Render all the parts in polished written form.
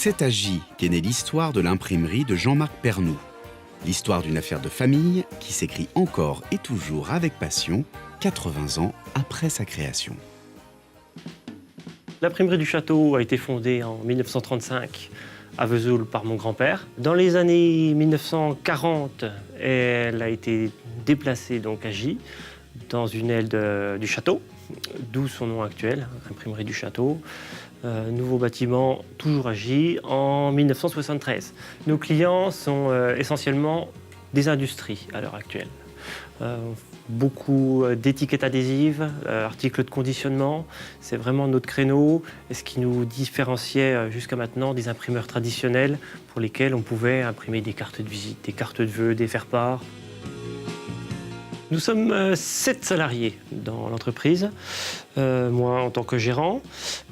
C'est à J qu'est née l'histoire de l'imprimerie de Jean-Marc Pernoud. L'histoire d'une affaire de famille qui s'écrit encore et toujours avec passion, 80 ans après sa création. L'imprimerie du château a été fondée en 1935 à Vesoul par mon grand-père. Dans les années 1940, elle a été déplacée donc à J, dans une aile du château, d'où son nom actuel, imprimerie du château. Nouveau bâtiment, toujours à J, en 1973. Nos clients sont essentiellement des industries à l'heure actuelle. Beaucoup d'étiquettes adhésives, articles de conditionnement, c'est vraiment notre créneau et ce qui nous différenciait jusqu'à maintenant des imprimeurs traditionnels pour lesquels on pouvait imprimer des cartes de visite, des cartes de vœux, des faire-part. Nous sommes 7 salariés dans l'entreprise, moi en tant que gérant,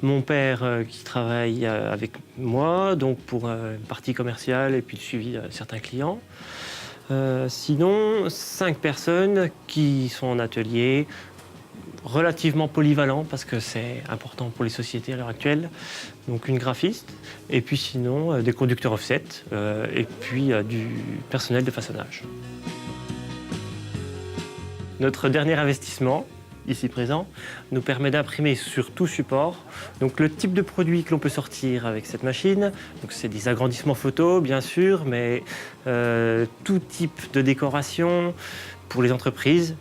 mon père qui travaille avec moi donc pour une partie commerciale et puis le suivi de certains clients. Sinon, 5 personnes qui sont en atelier, relativement polyvalents parce que c'est important pour les sociétés à l'heure actuelle. Donc une graphiste, et puis sinon des conducteurs offset, et puis du personnel de façonnage. Notre dernier investissement, ici présent, nous permet d'imprimer sur tout support. Donc le type de produit que l'on peut sortir avec cette machine, c'est des agrandissements photos bien sûr, mais tout type de décoration pour les entreprises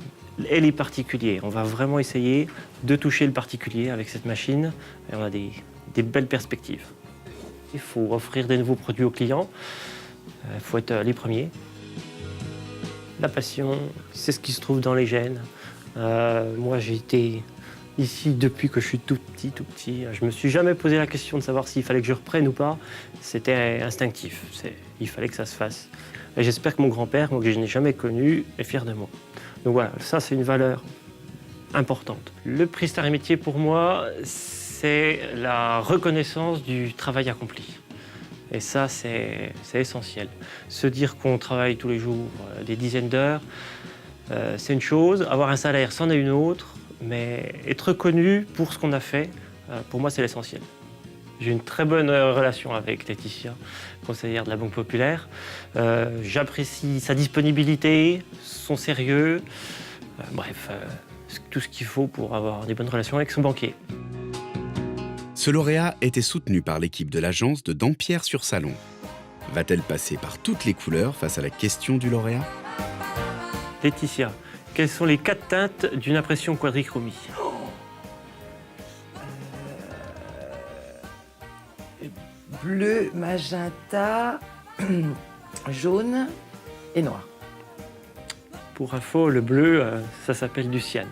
et les particuliers. On va vraiment essayer de toucher le particulier avec cette machine et on a des belles perspectives. Il faut offrir des nouveaux produits aux clients, il faut être les premiers. La passion, c'est ce qui se trouve dans les gènes. Moi, j'ai été ici depuis que je suis tout petit. Je me suis jamais posé la question de savoir s'il fallait que je reprenne ou pas. C'était instinctif. Il fallait que ça se fasse. Et j'espère que mon grand-père, moi que je n'ai jamais connu, est fier de moi. Donc voilà, ça c'est une valeur importante. Le prix Star et Métier pour moi, c'est la reconnaissance du travail accompli. Et ça, c'est essentiel. Se dire qu'on travaille tous les jours des dizaines d'heures, c'est une chose. Avoir un salaire, c'en est une autre. Mais être reconnu pour ce qu'on a fait, pour moi, c'est l'essentiel. J'ai une très bonne relation avec Laetitia, conseillère de la Banque Populaire. J'apprécie sa disponibilité, son sérieux, bref, tout ce qu'il faut pour avoir des bonnes relations avec son banquier. Ce lauréat était soutenu par l'équipe de l'agence de Dampierre-sur-Salon. Va-t-elle passer par toutes les couleurs face à la question du lauréat? Laetitia, quelles sont les 4 teintes d'une impression quadrichromie? Bleu, magenta, jaune et noir. Pour info, le bleu, ça s'appelle du cyan.